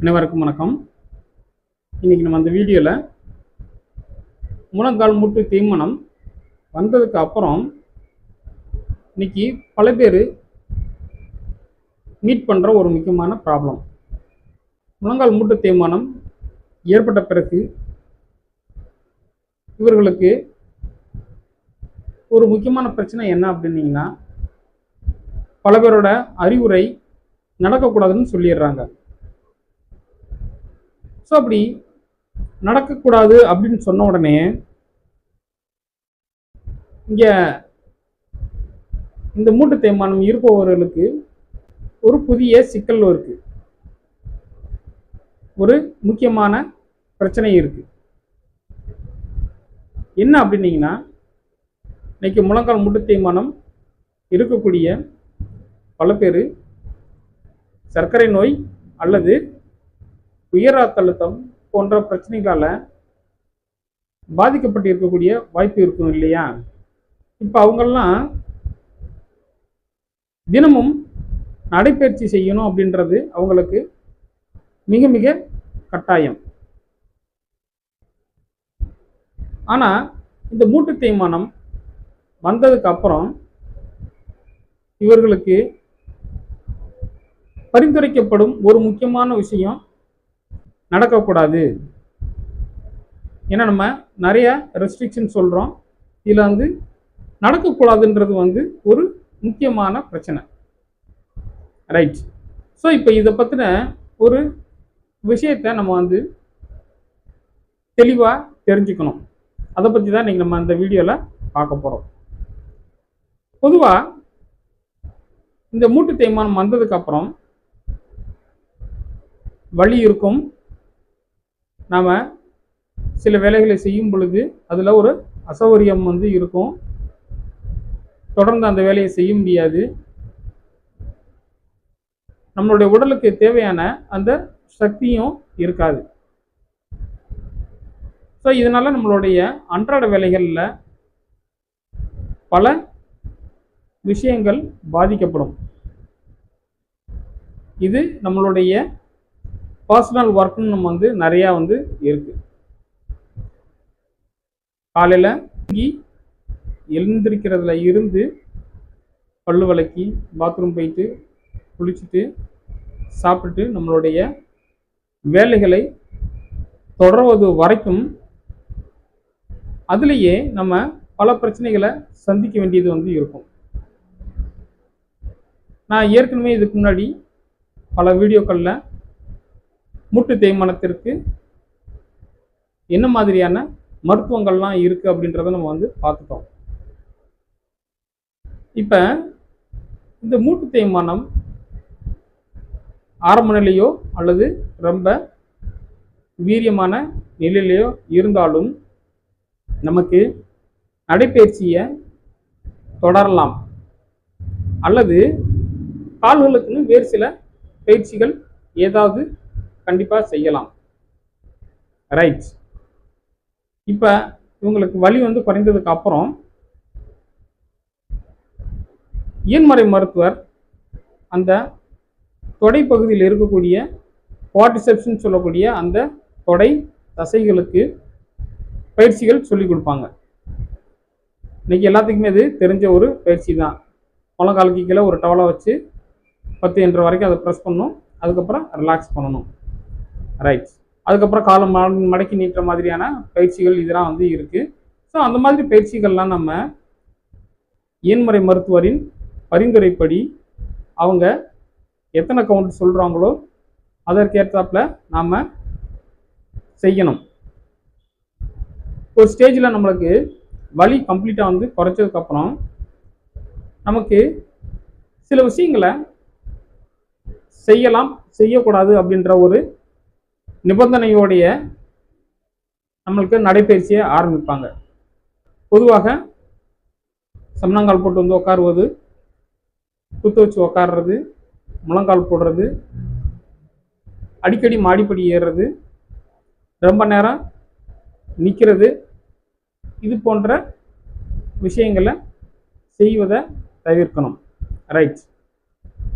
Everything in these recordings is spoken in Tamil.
அனைவருக்கும் வணக்கம். இன்னைக்கு நம்ம அந்த வீடியோவில் முழங்கால் மூட்டு தேய்மானம் வந்ததுக்கு அப்புறம் இன்னைக்கு பல பேர் மீட் பண்ணுற ஒரு முக்கியமான ப்ராப்ளம். முழங்கால் மூட்டு தேய்மானம் ஏற்பட்ட பிறகு இவர்களுக்கு ஒரு முக்கியமான பிரச்சனை என்ன அப்படின்னீங்கன்னா, பல பேரோட அறிவுரை நடக்கக்கூடாதுன்னு சொல்லிடுறாங்க. ஸோ அப்படி நடக்கக்கூடாது அப்படின்னு சொன்ன உடனே இங்கே இந்த மூட்டு தேய்மானம் இருப்பவர்களுக்கு ஒரு புதிய சிக்கல் இருக்கு, ஒரு முக்கியமான பிரச்சனை இருக்கு. என்ன அப்படின்னீங்கன்னா, இன்னைக்கு முழங்கால் மூட்டு தேய்மானம் இருக்கக்கூடிய பல பேர் சர்க்கரை நோய் அல்லது உயர் ரத்த அழுத்தம் போன்ற பிரச்சனைகளால் பாதிக்கப்பட்டு இருக்கக்கூடிய வாய்ப்பு இருக்கும் இல்லையா? இப்போ அவங்கெல்லாம் தினமும் நடைப்பயிற்சி செய்யணும் அப்படின்றது அவங்களுக்கு மிக மிக கட்டாயம். ஆனால் இந்த மூட்டு தேய்மானம் வந்ததுக்கு அப்புறம் இவர்களுக்கு பரிந்துரைக்கப்படும் ஒரு முக்கியமான விஷயம் நடக்கக்கூடாது. ஏன்னா நம்ம நிறைய ரெஸ்ட்ரிக்ஷன் சொல்கிறோம், இதில் நடக்கக்கூடாதுன்றது ஒரு முக்கியமான பிரச்சனை, ரைட்? ஸோ இப்போ இதை பற்றின ஒரு விஷயத்தை நம்ம தெளிவாக தெரிஞ்சுக்கணும். அதை பற்றி தான் இன்றைக்கி நம்ம அந்த வீடியோவில் பார்க்க போகிறோம். பொதுவாக இந்த மூட்டு தேய்மானம் வந்ததுக்கப்புறம் வலி இருக்கும். நாம் சில வேலைகளை செய்யும் பொழுது அதில் ஒரு அசௌகரியம் இருக்கும். தொடர்ந்து அந்த வேலையை செய்ய முடியாது. நம்மளுடைய உடலுக்கு தேவையான அந்த சக்தியும் இருக்காது. ஸோ இதனால் நம்மளுடைய அன்றாட வேலைகளில் பல விஷயங்கள் பாதிக்கப்படும். இது நம்மளுடைய பர்சனல் ஒர்க்குன்னு நம்ம நிறையா இருக்கு. காலையில் எழுந்திருக்கிறதுல இருந்து பல்லு விளக்கி பாத்ரூம் போயிட்டு குளிச்சுட்டு சாப்பிட்டு நம்மளுடைய வேலைகளை தொடர்வது வரைக்கும் அதுலேயே நம்ம பல பிரச்சனைகளை சந்திக்க வேண்டியது இருக்கும். நான் ஏற்கனவே இதுக்கு முன்னாடி பல வீடியோக்களில் மூட்டு தேய்மானத்திற்கு என்ன மாதிரியான மருத்துவங்கள்லாம் இருக்குது அப்படின்றத நம்ம பார்த்துட்டோம். இப்போ இந்த மூட்டு தேய்மானம் ஆரம்ப நிலையோ அல்லது ரொம்ப வீரியமான நிலையிலையோ இருந்தாலும் நமக்கு நடைப்பயிற்சியை தொடரலாம், அல்லது கால்களுக்குன்னு வேறு சில பயிற்சிகள் ஏதாவது கண்டிப்பாக செய்யலாம், ரைட்? இப்போ இவங்களுக்கு வலி குறைந்ததுக்கு அப்புறம் இயன்முறை மருத்துவர் அந்த தொடை பகுதியில் இருக்கக்கூடிய குவாட்ரிசெப்ஸ்ன்னு சொல்லக்கூடிய அந்த தொடை தசைகளுக்கு பயிற்சிகள் சொல்லி கொடுப்பாங்க. இன்னைக்கு எல்லாத்துக்குமே அது தெரிஞ்ச ஒரு பயிற்சி தான். முழங்காலுக்கு கீழே ஒரு டவலை வச்சு 10 என்ற வரைக்கும் அதை ப்ரெஸ் பண்ணணும், அதுக்கப்புறம் ரிலாக்ஸ் பண்ணணும், ரைட்? அதுக்கப்புறம் காலம் மடக்கி நீட்டுற மாதிரியான பயிற்சிகள் இதெல்லாம் இருக்குது. ஸோ அந்த மாதிரி பயிற்சிகள்லாம் நம்ம இயன்முறை மருத்துவரின் பரிந்துரைப்படி அவங்க எத்தனை கவுண்ட் சொல்கிறாங்களோ அதற்கேற்றாப்புல நாம் செய்யணும். ஒரு ஸ்டேஜில் நம்மளுக்கு வலி கம்ப்ளீட்டாக குறைச்சதுக்கப்புறம் நமக்கு சில விஷயங்களை செய்யலாம் செய்யக்கூடாது அப்படின்ற ஒரு நிபந்தனையோடைய நம்மளுக்கு நடைப்பயிற்சியை ஆரம்பிப்பாங்க. பொதுவாக சமணங்கால் போட்டு உட்காருவது, குத்து வச்சு உட்கார்றது, முழங்கால் போடுறது, அடிக்கடி மாடிப்படி ஏறுறது, ரொம்ப நேரம் நிற்கிறது, இது போன்ற விஷயங்களை செய்வதை தவிர்க்கணும், ரைட்?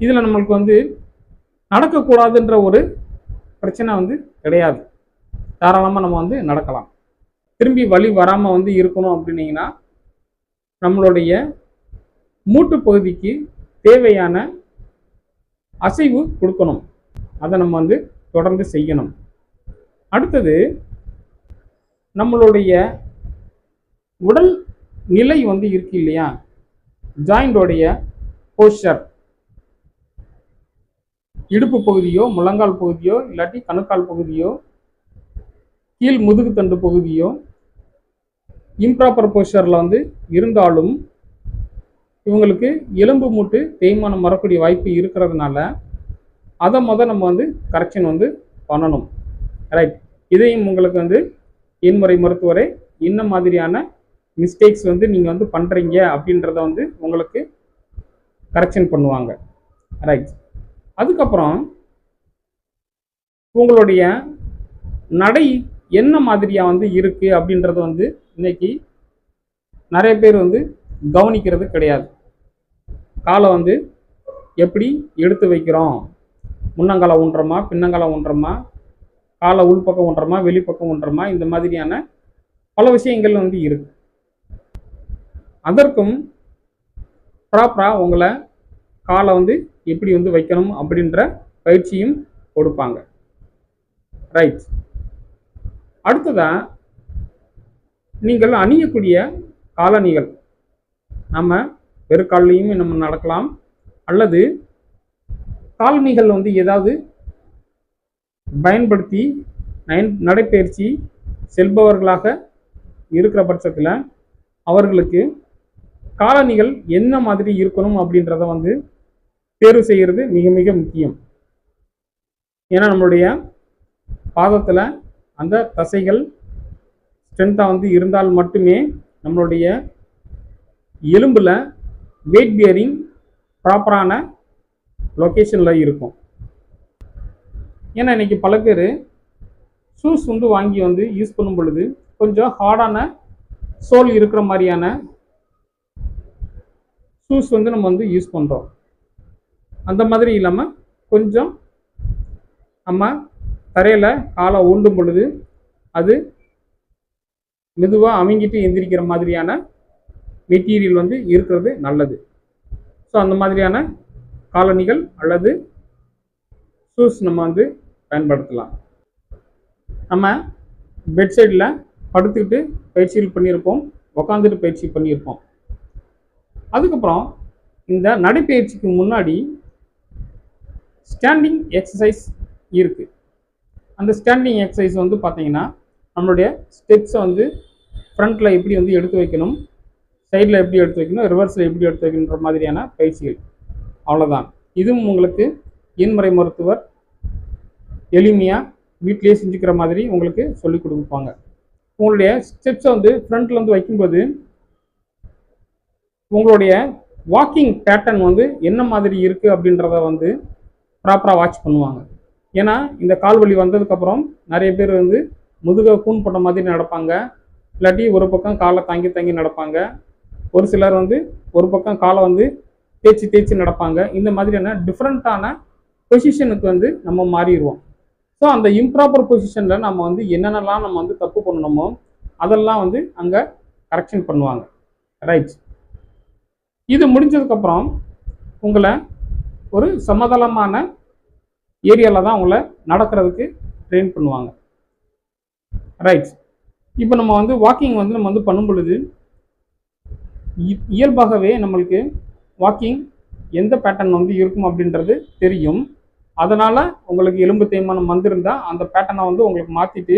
இதில் நம்மளுக்கு நடக்கக்கூடாதுன்ற ஒரு பிரச்சனை வந்து கிடையாது. தாராளமாக நம்ம வந்து நடக்கலாம். திரும்பி வலி வராமல் வந்து இருக்கணும் அப்படின்னீங்கன்னா நம்மளுடைய மூட்டு பகுதிக்கு தேவையான அசைவு கொடுக்கணும். அதை நம்ம வந்து தொடர்ந்து செய்யணும். அடுத்தது நம்மளுடைய உடல் நிலை வந்து இருக்கு இல்லையா, ஜாயிண்டோடைய போஸ்டர், இடுப்பு பகுதியோ முழங்கால் பகுதியோ இல்லாட்டி கணுக்கால் பகுதியோ கீழ் முதுகு தண்டு பகுதியோ இம்ப்ராப்பர் போஸ்டரில் வந்து இருந்தாலும் இவங்களுக்கு எலும்பு மூட்டு தேய்மானம் வரக்கூடிய வாய்ப்பு இருக்கிறதுனால அதை நம்ம வந்து கரெக்ஷன் வந்து பண்ணணும். ரைட். இதையும் உங்களுக்கு வந்து எண்முறை மருத்துவரை என்ன மாதிரியான மிஸ்டேக்ஸ் வந்து நீங்கள் வந்து பண்ணுறீங்க அப்படின்றத வந்து உங்களுக்கு கரெக்ஷன் பண்ணுவாங்க. ரைட். அதுக்கப்புறம் உங்களுடைய நடை என்ன மாதிரியாக வந்து இருக்குது அப்படின்றத வந்து இன்னைக்கு நிறைய பேர் வந்து கவனிக்கிறது கிடையாது. காலை வந்து எப்படி எடுத்து வைக்கிறோம், முன்னங்காலை ஊன்றமா பின்னங்காலை ஊன்றமா, காலை உள்பக்கம் ஊன்றமா வெளிப்பக்கம் ஊன்றமா, இந்த மாதிரியான பல விஷயங்கள் வந்து இருக்கு. அதற்கும் ப்ராப்பராக உங்களை காலை வந்து எப்படி வந்து வைக்கணும் அப்படின்ற பயிற்சியும் கொடுப்பாங்க. ரைட். அடுத்ததான் நீங்கள் அணியக்கூடிய காலணிகள், நம்ம வெறுக்காலையும் நம்ம நடக்கலாம், அல்லது காலணிகள் வந்து ஏதாவது பயன்படுத்தி நடைப்பயிற்சி செல்பவர்களாக இருக்கிற பட்சத்தில் அவர்களுக்கு காலணிகள் என்ன மாதிரி இருக்கணும் அப்படின்றத வந்து தேர்வு செய்கிறது மிக மிக முக்கியம். ஏன்னா நம்மளுடைய பாதத்தில் அந்த தசைகள் ஸ்ட்ரென்த்தாக வந்து இருந்தால் மட்டுமே நம்மளுடைய எலும்பில் வெயிட் பியரிங் ப்ராப்பரான லொக்கேஷனில் இருக்கும். ஏன்னா இன்றைக்கி பல பேர் ஷூஸ் வந்து வாங்கி வந்து யூஸ் பண்ணும் பொழுது கொஞ்சம் ஹார்டான சோல் இருக்கிற மாதிரியான ஷூஸ் வந்து நம்ம வந்து யூஸ் பண்ணுறோம். அந்த மாதிரி இல்லாமல் கொஞ்சம் நம்ம தரையில் காலை ஊண்டும் பொழுது அது மெதுவாக அமைங்கிட்டு எந்திரிக்கிற மாதிரியான மெட்டீரியல் வந்து இருக்கிறது நல்லது. ஸோ அந்த மாதிரியான காலணிகள் அல்லது ஷூஸ் நம்ம வந்து பயன்படுத்தலாம். நம்ம பெட் சைடில் படுத்துக்கிட்டு பயிற்சிகள் பண்ணியிருப்போம், உக்காந்துட்டு பயிற்சி பண்ணியிருப்போம். அதுக்கப்புறம் இந்த நடைப்பயிற்சிக்கு முன்னாடி ஸ்டாண்டிங் எக்ஸசைஸ் இருக்குது. அந்த ஸ்டாண்டிங் எக்ஸசைஸ் வந்து பார்த்தீங்கன்னா நம்மளுடைய ஸ்டெப்ஸை வந்து ஃப்ரண்ட்டில் எப்படி வந்து எடுத்து வைக்கணும், சைடில் எப்படி எடுத்து வைக்கணும், ரிவர்ஸில் எப்படி எடுத்து வைக்கணுன்ற மாதிரியான பயிற்சிகள். அவ்வளோதான். இதுவும் உங்களுக்கு எண்முறை மருத்துவர் எளிமையாக வீட்டிலேயே செஞ்சுக்கிற மாதிரி உங்களுக்கு சொல்லிக் கொடுப்பாங்க. உங்களுடைய ஸ்டெப்ஸை வந்து ஃப்ரண்ட்டில் வந்து வைக்கும்போது உங்களுடைய வாக்கிங் பேட்டர்ன் வந்து என்ன மாதிரி இருக்குது அப்படின்றத வந்து ப்ராப்பராக வாட்ச் பண்ணுவாங்க. ஏன்னா இந்த கால் வலி வந்ததுக்கப்புறம் நிறைய பேர் வந்து முதுகை கூன் போட்ட மாதிரி நடப்பாங்க, இல்லாட்டி ஒரு பக்கம் காலை தாங்கி தாங்கி நடப்பாங்க. ஒரு சிலர் வந்து ஒரு பக்கம் காலை வந்து தேய்ச்சி தேய்ச்சி நடப்பாங்க. இந்த மாதிரியான டிஃப்ரெண்ட்டான பொசிஷனுக்கு வந்து நம்ம மாறிடுவோம். ஸோ அந்த இம்ப்ராப்பர் பொசிஷனில் நம்ம வந்து என்னென்னலாம் நம்ம வந்து தப்பு பண்ணணுமோ அதெல்லாம் வந்து அங்கே கரெக்ஷன் பண்ணுவாங்க. ரைட். இது முடிஞ்சதுக்கப்புறம் உங்களை ஒரு சமதளமான ஏரியாவில் தான் உங்களை நடக்கிறதுக்கு ட்ரெயின் பண்ணுவாங்க. ரைட். இப்போ நம்ம வந்து வாக்கிங் வந்து நம்ம வந்து பண்ணும் பொழுது இயல்பாகவே நம்மளுக்கு வாக்கிங் எந்த பேட்டர்ன் வந்து இருக்கும் அப்படின்றது தெரியும். அதனால் உங்களுக்கு எலும்பு தேய்மானம் வந்திருந்தால் அந்த பேட்டர்னை வந்து உங்களுக்கு மாற்றிட்டு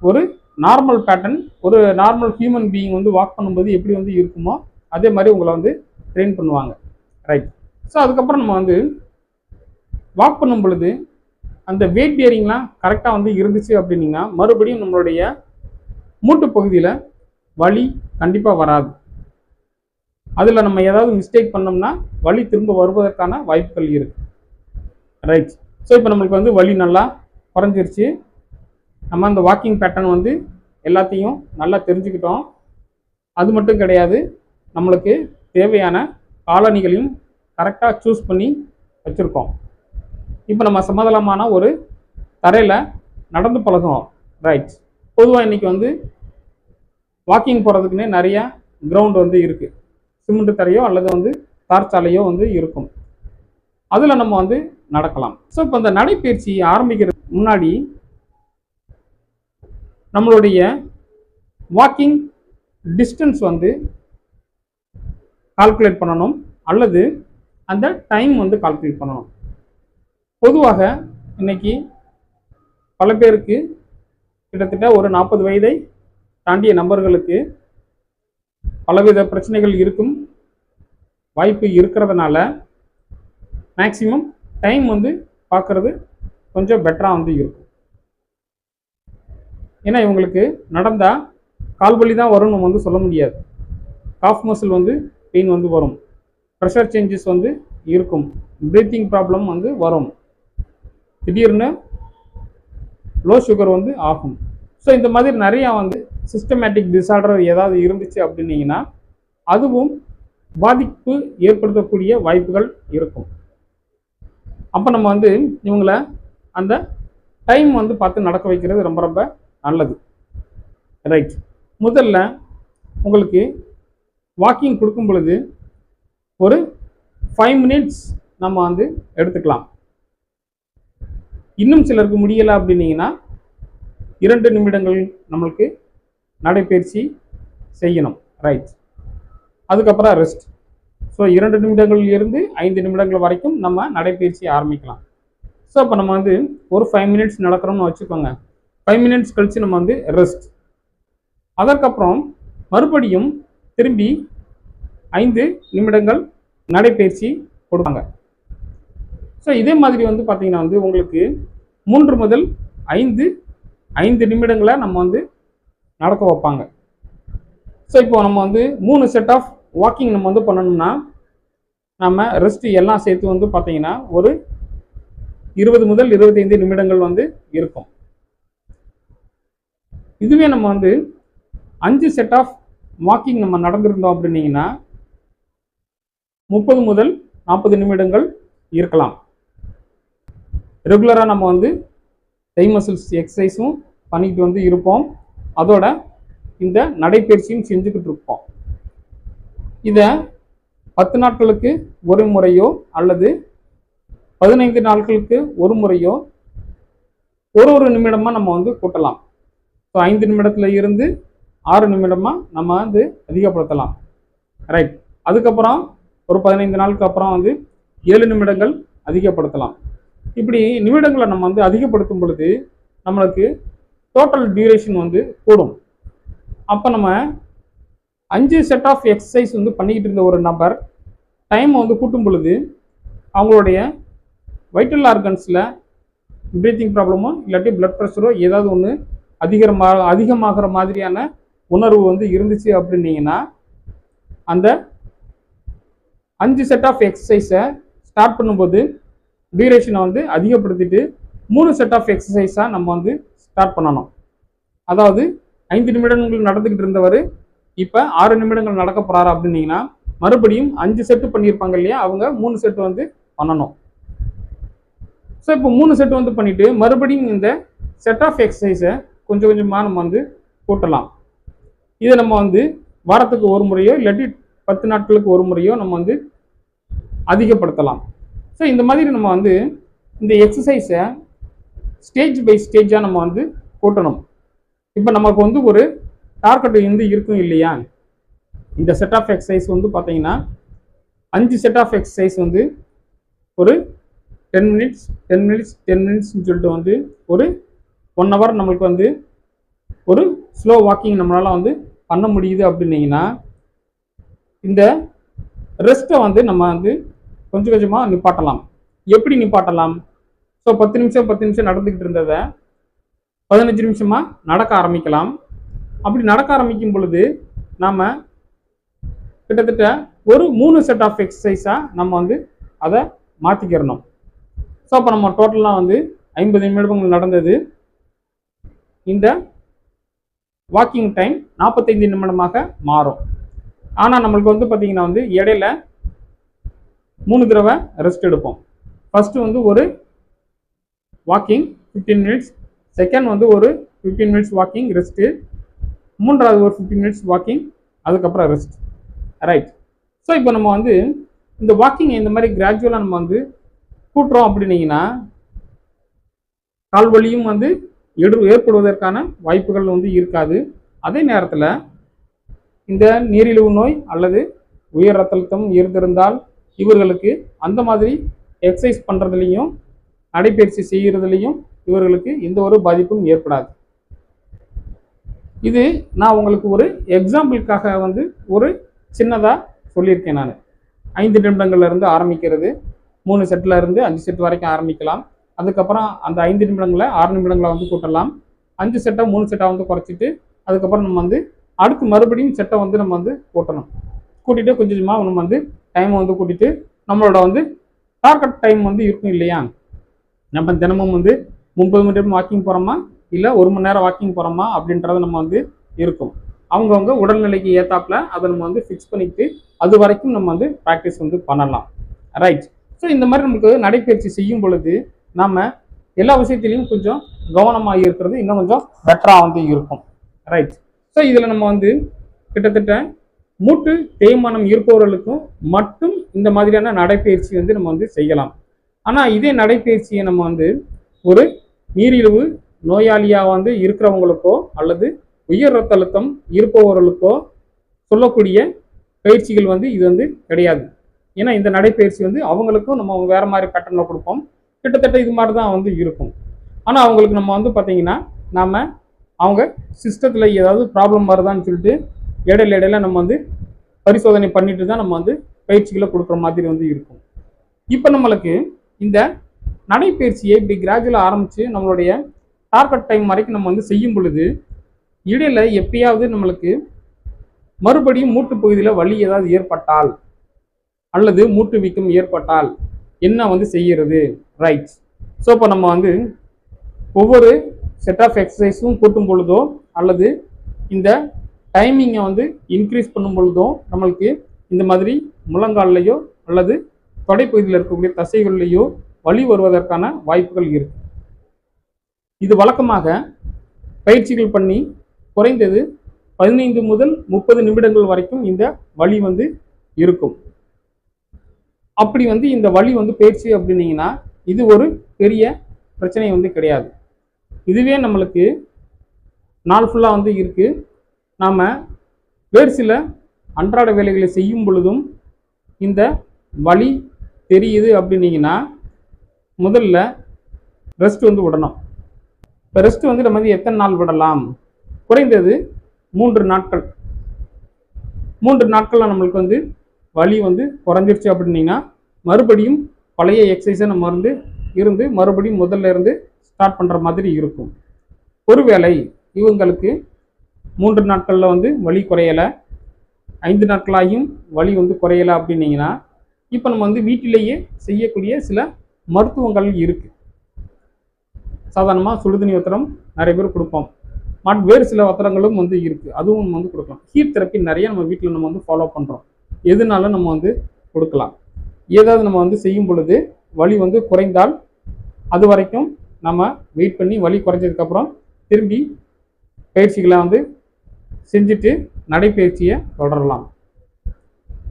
ஒரு நார்மல் பேட்டர்ன், ஒரு நார்மல் ஹியூமன் பீயிங் வந்து வாக் பண்ணும்போது எப்படி வந்து இருக்குமோ அதே மாதிரி உங்களை வந்து ட்ரெயின் பண்ணுவாங்க. ரைட். ஸோ அதுக்கப்புறம் நம்ம வந்து வாக் பண்ணும் பொழுது அந்த வெயிட் பியரிங்லாம் கரெக்டாக வந்து இருந்துச்சு அப்படின்னா மறுபடியும் நம்மளுடைய மூட்டு பகுதியில் வலி கண்டிப்பாக வராது. அதில் நம்ம ஏதாவது மிஸ்டேக் பண்ணோம்னா வலி திரும்ப வருவதற்கான வாய்ப்புகள் இருக்குது. ரைட். ஸோ இப்போ நம்மளுக்கு வந்து வலி நல்லா குறைஞ்சிருச்சு. நம்ம அந்த வாக்கிங் பேட்டர்ன் வந்து எல்லாத்தையும் நல்லா தெரிஞ்சுக்கிட்டோம். அது மட்டும் கிடையாது, நம்மளுக்கு தேவையான காலணிகளையும் கரெக்டாக சூஸ் பண்ணி வச்சுருக்கோம். இப்போ நம்ம சமதளமான ஒரு தரையில் நடந்து பழகுவோம், ரைட். பொதுவாக இன்றைக்கி வந்து வாக்கிங் போகிறதுக்குன்னே நிறையா கிரவுண்ட் வந்து இருக்குது. சிமெண்ட் தரையோ அல்லது வந்து தார் சாலையோ வந்து இருக்கும். அதில் நம்ம வந்து நடக்கலாம். ஸோ இப்போ இந்த நடைப்பயிற்சி ஆரம்பிக்கிறதுக்கு முன்னாடி நம்மளுடைய வாக்கிங் டிஸ்டன்ஸ் வந்து கால்குலேட் பண்ணணும், அல்லது அந்த டைம் வந்து கால்குலேட் பண்ணணும். பொதுவாக இன்னைக்கு பல பேருக்கு கிட்டத்தட்ட ஒரு 40 வயதை தாண்டிய நபர்களுக்கு பலவித பிரச்சனைகள் இருக்கும் வாய்ப்பு இருக்கிறதுனால மேக்சிமம் டைம் வந்து பார்க்கறது கொஞ்சம் பெட்டராக வந்து இருக்கும். ஏன்னா இவங்களுக்கு நடந்தால் கால்வலி தான் வரும்னு நம்ம வந்து சொல்ல முடியாது. காஃப் மசில் வந்து பெயின் வந்து வரும், ப்ரெஷர் சேஞ்சஸ் வந்து இருக்கும், ப்ரீத்திங் ப்ராப்ளம் வந்து வரும், திடீர்னு லோ சுகர் வந்து ஆகும். ஸோ இந்த மாதிரி நிறையா வந்து சிஸ்டமேட்டிக் டிஸார்டர் ஏதாவது இருந்துச்சு அப்படின்னீங்கன்னா அதுவும் பாதிப்பு ஏற்படுத்தக்கூடிய வாய்ப்புகள் இருக்கும். அப்போ நம்ம வந்து இவங்களை அந்த டைம் வந்து பார்த்து நடக்க வைக்கிறது ரொம்ப ரொம்ப நல்லது, ரைட். முதல்ல உங்களுக்கு வாக்கிங் கொடுக்கும் பொழுது ஒரு 5 மினிட்ஸ் நம்ம வந்து எடுத்துக்கலாம். இன்னும் சிலருக்கு முடியலை அப்படின்னீங்கன்னா 2 நிமிடங்கள் நம்மளுக்கு நடைப்பயிற்சி செய்யணும், ரைட். அதுக்கப்புறம் ரெஸ்ட். ஸோ 2 நிமிடங்களில் இருந்து 5 நிமிடங்கள் வரைக்கும் நம்ம நடைப்பயிற்சி ஆரம்பிக்கலாம். ஸோ அப்போ நம்ம வந்து ஒரு 5 மினிட்ஸ் நடக்கிறோம்னு வச்சுக்கோங்க. 5 மினிட்ஸ் கழித்து நம்ம வந்து ரெஸ்ட். அதற்கப்புறம் மறுபடியும் திரும்பி 5 நிமிடங்கள் நடைப்பயிற்சி கொடுப்பாங்க. ஸோ இதே மாதிரி வந்து பார்த்தீங்கன்னா வந்து உங்களுக்கு 3 முதல் 5 நிமிடங்களை நம்ம வந்து நடக்க வைப்பாங்க. ஸோ இப்போ நம்ம வந்து 3 செட் ஆஃப் வாக்கிங் நம்ம வந்து பண்ணணும்னா நம்ம ரெஸ்ட் எல்லாம் சேர்த்து வந்து பார்த்தீங்கன்னா ஒரு 20 முதல் 25 நிமிடங்கள் வந்து இருக்கும். இதுவே நம்ம வந்து 5 செட் ஆஃப் வாக்கிங் நம்ம நடந்திருந்தோம் அப்படின்னீங்கன்னா 30 முதல் 40 நிமிடங்கள் இருக்கலாம். ரெகுலராக நம்ம வந்து டை மசில்ஸ் எக்ஸசைஸும் பண்ணிக்கிட்டு வந்து இருப்போம், அதோட இந்த நடைப்பயிற்சியும் செஞ்சுக்கிட்டு இருப்போம். இதை 10 நாட்களுக்கு ஒரு முறையோ அல்லது 15 நாட்களுக்கு ஒரு முறையோ ஒரு நிமிடமாக நம்ம வந்து கூட்டலாம். ஸோ 5 நிமிடத்தில் இருந்து 6 நிமிடமாக நம்ம வந்து அதிகப்படுத்தலாம், ரைட். அதுக்கப்புறம் ஒரு 15 நாளுக்கு அப்புறம் வந்து 7 நிமிடங்கள் அதிகப்படுத்தலாம். இப்படி நிமிடங்களை நம்ம வந்து அதிகப்படுத்தும் பொழுது நம்மளுக்கு டோட்டல் டியூரேஷன் வந்து கூடும். அப்போ நம்ம 5 செட் ஆஃப் எக்ஸசைஸ் வந்து பண்ணிக்கிட்டு இருந்த ஒரு நபர் டைம் வந்து கூட்டும் பொழுது அவங்களுடைய வைட்டல் ஆர்கன்ஸில் ப்ரீத்திங் ப்ராப்ளமோ இல்லாட்டி பிளட் ப்ரெஷரோ ஏதாவது ஒன்று அதிகமாகிற மாதிரியான உணர்வு வந்து இருந்துச்சு அப்படின்னீங்கன்னா அந்த 5 செட் ஆஃப் எக்ஸசைஸை ஸ்டார்ட் பண்ணும்போது டியூரேஷனை வந்து அதிகப்படுத்திட்டு 3 செட் ஆஃப் எக்ஸசைஸாக நம்ம வந்து ஸ்டார்ட் பண்ணணும். அதாவது 5 நிமிடங்கள் நடந்துக்கிட்டு இருந்தவர் இப்போ 6 நிமிடங்கள் நடக்க போகிறாரு அப்படின்னீங்கன்னா மறுபடியும் 5 செட்டு பண்ணியிருப்பாங்க இல்லையா, அவங்க 3 செட்டு வந்து பண்ணணும். ஸோ இப்போ 3 செட்டு வந்து பண்ணிவிட்டு மறுபடியும் இந்த செட் ஆஃப் எக்ஸசைஸை கொஞ்சம் கொஞ்சமாக நம்ம வந்து கூட்டலாம். இதை நம்ம வந்து வாரத்துக்கு ஒரு முறையோ இல்லாட்டி 10 நாட்களுக்கு ஒரு முறையோ நம்ம வந்து அதிகப்படுத்தலாம். ஸோ இந்த மாதிரி நம்ம வந்து இந்த எக்ஸசைஸை ஸ்டேஜ் பை ஸ்டேஜாக நம்ம வந்து கூட்டணும். இப்போ நமக்கு வந்து ஒரு டார்கெட் வந்து இருக்கும் இல்லையா, இந்த செட் ஆஃப் எக்ஸசைஸ் வந்து பார்த்தீங்கன்னா 5 செட் ஆஃப் எக்ஸசைஸ் வந்து ஒரு 10 மினிட்ஸ் 10 மினிட்ஸ் 10 மினிட்ஸ்ன்னு சொல்லிட்டு வந்து ஒரு 1 hour நம்மளுக்கு வந்து ஒரு ஸ்லோ வாக்கிங் நம்மளால் வந்து பண்ண முடியுது அப்படின்னீங்கன்னா இந்த ரெஸ்ட்டை வந்து நம்ம வந்து கொஞ்சம் கொஞ்சமாக நிப்பாட்டலாம். எப்படி நிப்பாட்டலாம்? ஸோ 10 நிமிஷம் நடந்துக்கிட்டு இருந்ததை 15 நிமிஷமாக நடக்க ஆரம்பிக்கலாம். அப்படி நடக்க ஆரம்பிக்கும் பொழுது நாம் கிட்டத்தட்ட ஒரு 3 செட் ஆஃப் எக்ஸசைஸாக நம்ம வந்து அதை மாற்றிக்கிறணும். ஸோ அப்போ நம்ம டோட்டலாக வந்து 50 நிமிடங்கள் நடந்தது. இந்த வாக்கிங் டைம் 45 நிமிடமாக மாறும். ஆனால் நம்மளுக்கு வந்து பார்த்திங்கன்னா வந்து இடையில 3 தடவை ரெஸ்ட் எடுப்போம். ஃபஸ்ட்டு வந்து ஒரு வாக்கிங் 15 மினிட்ஸ், செகண்ட் வந்து ஒரு 15 மினிட்ஸ் வாக்கிங் ரெஸ்ட்டு, மூன்றாவது ஒரு 15 மினிட்ஸ் வாக்கிங், அதுக்கப்புறம் ரெஸ்ட். ரைட். ஸோ இப்போ நம்ம வந்து இந்த வாக்கிங் இந்த மாதிரி கிராஜுவலாக நம்ம வந்து கூட்டுறோம் அப்படின்னீங்கன்னா கால்வலியும் வந்து ஏற்படுவதற்கான வாய்ப்புகள் வந்து இருக்காது. அதே நேரத்தில் இந்த நீரிழிவு நோய் அல்லது உயர் ரத்த அழுத்தம் இருந்திருந்தால் இவர்களுக்கு அந்த மாதிரி எக்ஸசைஸ் பண்ணுறதுலையும் நடைப்பயிற்சி செய்கிறதுலையும் இவர்களுக்கு எந்த ஒரு பாதிப்பும் ஏற்படாது. இது நான் உங்களுக்கு ஒரு எக்ஸாம்பிளுக்காக வந்து ஒரு சின்னதாக சொல்லியிருக்கேன். நான் 5 நிமிடங்கள்ல இருந்து ஆரம்பிக்கிறது, 3 செட்டில் இருந்து 5 செட் வரைக்கும் ஆரம்பிக்கலாம். அதுக்கப்புறம் அந்த 5 நிமிடங்களை 6 நிமிடங்களை வந்து கூட்டலாம். 5 செட்டை 3 செட்டாக வந்து குறைச்சிட்டு அதுக்கப்புறம் நம்ம வந்து அடுத்து மறுபடியும் செட்டை வந்து நம்ம வந்து கூட்டணும். கூட்டிகிட்டு கொஞ்சம் கொஞ்சமாக நம்ம வந்து டைமை வந்து கூட்டிட்டு நம்மளோட வந்து டார்கெட் டைம் வந்து இருக்கும் இல்லையா, நம்ம தினமும் வந்து 30 நிமிடம் வாக்கிங் போகிறோமா இல்லை 1 மணி நேரம் வாக்கிங் போகிறோமா அப்படின்றது நம்ம வந்து இருக்கும். அவங்கவுங்க உடல்நிலைக்கு ஏற்றாப்புல அதை நம்ம வந்து ஃபிக்ஸ் பண்ணிட்டு அது வரைக்கும் நம்ம வந்து ப்ராக்டிஸ் வந்து பண்ணலாம். ரைட். ஸோ இந்த மாதிரி நமக்கு நடைப்பயிற்சி செய்யும் பொழுது நம்ம எல்லா விஷயத்திலையும் கொஞ்சம் கவனமாக இருக்கிறது இன்னும் கொஞ்சம் பெட்டராக வந்து இருக்கும். ரைட். ஸோ இதில் நம்ம வந்து கிட்டத்தட்ட மூட்டு தேய்மானம் இருப்பவர்களுக்கும் மட்டும் இந்த மாதிரியான நடைப்பயிற்சி வந்து நம்ம வந்து செய்யலாம். ஆனால் இதே நடைப்பயிற்சியை நம்ம வந்து ஒரு நீரிழிவு நோயாளியாக வந்து இருக்கிறவங்களுக்கோ அல்லது உயர் ரத்த அழுத்தம் இருப்பவர்களுக்கோ சொல்லக்கூடிய பயிற்சிகள் வந்து இது வந்து கிடையாது. ஏன்னா இந்த நடைப்பயிற்சி வந்து அவங்களுக்கும் நம்ம வேற மாதிரி பேட்டர்னில் கொடுப்போம். கிட்டத்தட்ட இது மாதிரி தான் வந்து இருக்கும். ஆனால் அவங்களுக்கு நம்ம வந்து பார்த்தீங்கன்னா நாம் அவங்க சிஸ்டத்தில் ஏதாவது ப்ராப்ளம் வருதான்னு சொல்லிட்டு இடையில நம்ம வந்து பரிசோதனை பண்ணிட்டு தான் நம்ம வந்து பயிற்சிகளை கொடுக்குற மாதிரி வந்து இருக்கும். இப்போ நம்மளுக்கு இந்த நடைப்பயிற்சியை இப்படி கிராஜுவலாக ஆரம்பித்து நம்மளுடைய டார்கெட் டைம் வரைக்கும் நம்ம வந்து செய்யும் பொழுது இடையில எப்பயாவது நம்மளுக்கு மறுபடியும் மூட்டு பகுதியில் வலி ஏதாவது ஏற்பட்டால் அல்லது மூட்டு வீக்கம் ஏற்பட்டால் என்ன வந்து செய்கிறது? ரைட். ஸோ இப்போ நம்ம வந்து ஒவ்வொரு செட் ஆஃப் எக்ஸசைஸும் கூட்டும் பொழுதோ அல்லது இந்த டைமிங்கை வந்து இன்க்ரீஸ் பண்ணும் பொழுதோ நம்மளுக்கு இந்த மாதிரி முழங்கால்லையோ அல்லது தொடைப்பகுதியில் இருக்கக்கூடிய தசைகள்லையோ வலி வருவதற்கான வாய்ப்புகள் இருக்கு. இது வழக்கமாக பயிற்சிகள் பண்ணி குறைந்தது 15 முதல் 30 நிமிடங்கள் வரைக்கும் இந்த வலி வந்து இருக்கும். அப்படி வந்து இந்த வலி வந்து பயிற்சி அப்படின்னீங்கன்னா இது ஒரு பெரிய பிரச்சனை வந்து கிடையாது. இதுவே நம்மளுக்கு நாள் ஃபுல்லாக வந்து இருக்கு, நாம் வேறு சில அன்றாட வேலைகளை செய்யும் பொழுதும் இந்த வலி தெரியுது அப்படின்னீங்கன்னா முதல்ல ரெஸ்ட் வந்து விடணும். இப்போ ரெஸ்ட் வந்து நம்ம வந்து எத்தனை நாள் விடலாம்? குறைந்தது 3 நாட்கள். 3 நாட்களில் நம்மளுக்கு வந்து வலி வந்து குறைஞ்சிருச்சு அப்படின்னீங்கன்னா மறுபடியும் பழைய எக்ஸசைஸை நம்ம வந்து மறுபடியும் முதல்ல இருந்து ஸ்டார்ட் பண்ணுற மாதிரி இருக்கும். ஒருவேளை இவங்களுக்கு 3 நாட்களில் வந்து வலி குறையலை, 5 நாட்களாகியும் வலி வந்து குறையலை அப்படின்னீங்கன்னா இப்போ நம்ம வந்து வீட்டிலேயே செய்யக்கூடிய சில மருத்துவங்கள் இருக்குது. சாதாரணமாக சுடுதண்ணி ஒத்தரம் நிறைய பேர் கொடுப்போம். வேறு சில ஒத்தரங்களும் வந்து இருக்குது, அதுவும் வந்து கொடுக்கலாம். ஹீட் தெரப்பி நிறைய நம்ம வீட்டில் நம்ம வந்து ஃபாலோ பண்ணுறோம். எதுனாலும் நம்ம வந்து கொடுக்கலாம். ஏதாவது நம்ம வந்து செய்யும் பொழுது வலி வந்து குறைந்தால் அது வரைக்கும் நம்ம வெயிட் பண்ணி வலி குறைஞ்சதுக்கப்புறம் திரும்பி பயிற்சிகளை வந்து செஞ்சுட்டு நடைப்பயிற்சியை தொடரலாம்.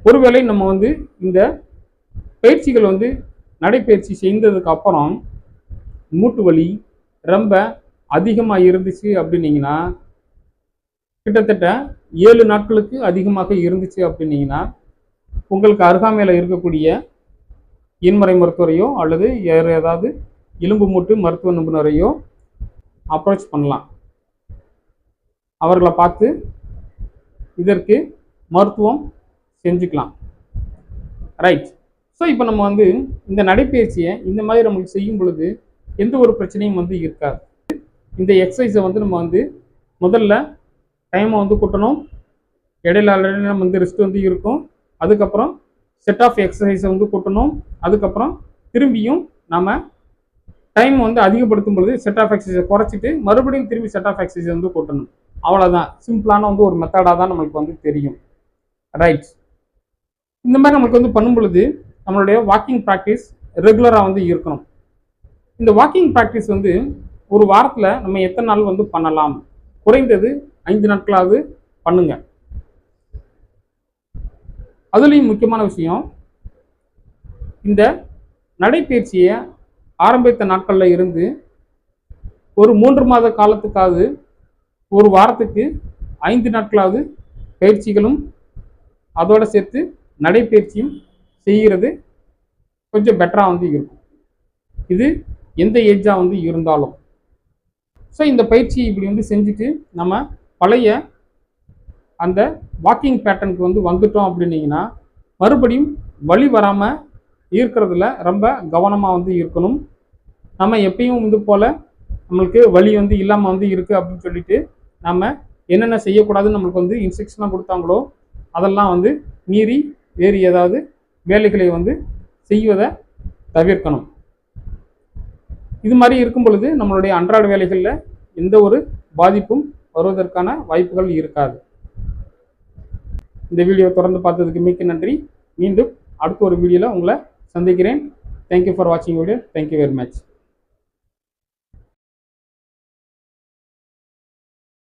ஒருவேளை நம்ம வந்து இந்த பயிற்சிகள் வந்து நடைப்பயிற்சி செய்ததுக்கு அப்புறம் மூட்டு வலி ரொம்ப அதிகமாக இருந்துச்சு அப்படின்னீங்கன்னா கிட்டத்தட்ட 7 நாட்களுக்கு அதிகமாக இருந்துச்சு அப்படின்னீங்கன்னா உங்களுக்கு அருகாமையில் இருக்கக்கூடிய இன்முறை மருத்துவரையோ அல்லது வேறு ஏதாவது எலும்பு மூட்டு மருத்துவ நிபுணரையோ அப்ரோச் பண்ணலாம். அவர்களை பார்த்து இதற்கு மருத்துவம் செஞ்சுக்கலாம். ரைட். ஸோ இப்போ நம்ம வந்து இந்த நடைப்பயிற்சியை இந்த மாதிரி நம்மளுக்கு செய்யும் பொழுது எந்த ஒரு பிரச்சனையும் வந்து இருக்காது. இந்த எக்ஸசைஸை வந்து நம்ம வந்து முதல்ல டைமை வந்து கூட்டணும், இடையில நம்ம வந்து ரெஸ்ட் வந்து இருக்கும், அதுக்கப்புறம் செட் ஆஃப் எக்ஸசைஸை வந்து கூட்டணும், அதுக்கப்புறம் திரும்பியும் நம்ம டைம் வந்து அதிகப்படுத்தும் பொழுது செட் ஆஃப் எக்ஸசைஸை குறைச்சிட்டு மறுபடியும் திரும்பி செட் ஆஃப் எக்ஸசைஸை வந்து கூட்டணும். அவ்வளோதான். சிம்பிளான வந்து ஒரு மெத்தடாக தான் நம்மளுக்கு வந்து தெரியும். ரைட். இந்த மாதிரி நம்மளுக்கு வந்து பண்ணும் பொழுது நம்மளுடைய வாக்கிங் ப்ராக்டிஸ் ரெகுலராக வந்து இருக்கணும். இந்த வாக்கிங் ப்ராக்டிஸ் வந்து ஒரு வாரத்தில் நம்ம எத்தனை நாள் வந்து பண்ணலாம்? குறைந்தது 5 நாட்களாவது பண்ணுங்க. அதுலேயும் முக்கியமான விஷயம், இந்த நடைப்பயிற்சியை ஆரம்பித்த நாட்களில் இருந்து ஒரு 3 மாத காலத்துக்காவது ஒரு வாரத்துக்கு 5 நாட்களாவது பயிற்சிகளும் அதோட சேர்த்து நடைப்பயிற்சியும் செய்கிறது கொஞ்சம் பெட்டராக வந்து இருக்கும். இது எந்த ஏஜாக வந்து இருந்தாலும். ஸோ இந்த பயிற்சி இப்படி வந்து செஞ்சுட்டு நம்ம பழைய அந்த வாக்கிங் பேட்டர்னுக்கு வந்து வந்துட்டோம் அப்படின்னீங்கன்னா மறுபடியும் வலி வராமல் இருக்கிறதுல ரொம்ப கவனமாக வந்து இருக்கணும். நம்ம எப்பயும் வந்து போல் நம்மளுக்கு வலி வந்து இல்லாமல் வந்து இருக்குது அப்படின்னு சொல்லிட்டு நம்ம என்னென்ன செய்யக்கூடாதுன்னு நம்மளுக்கு வந்து இன்ஸ்ட்ரக்ஷனாக கொடுத்தாங்களோ அதெல்லாம் வந்து மீறி வேறு ஏதாவது வேலைகளை வந்து செய்வதை தவிர்க்கணும். இது மாதிரி இருக்கும் பொழுது நம்மளுடைய அன்றாட வேலைகளில் எந்த ஒரு பாதிப்பும் வருவதற்கான வாய்ப்புகள் இருக்காது. இந்த வீடியோ தொடர்ந்து பார்த்ததுக்கு மிக்க நன்றி. மீண்டும் அடுத்த ஒரு வீடியோவில் உங்களை சந்திக்கிறேன். தேங்க்யூ ஃபார் வாட்சிங் வீடியோ. Thank you very much.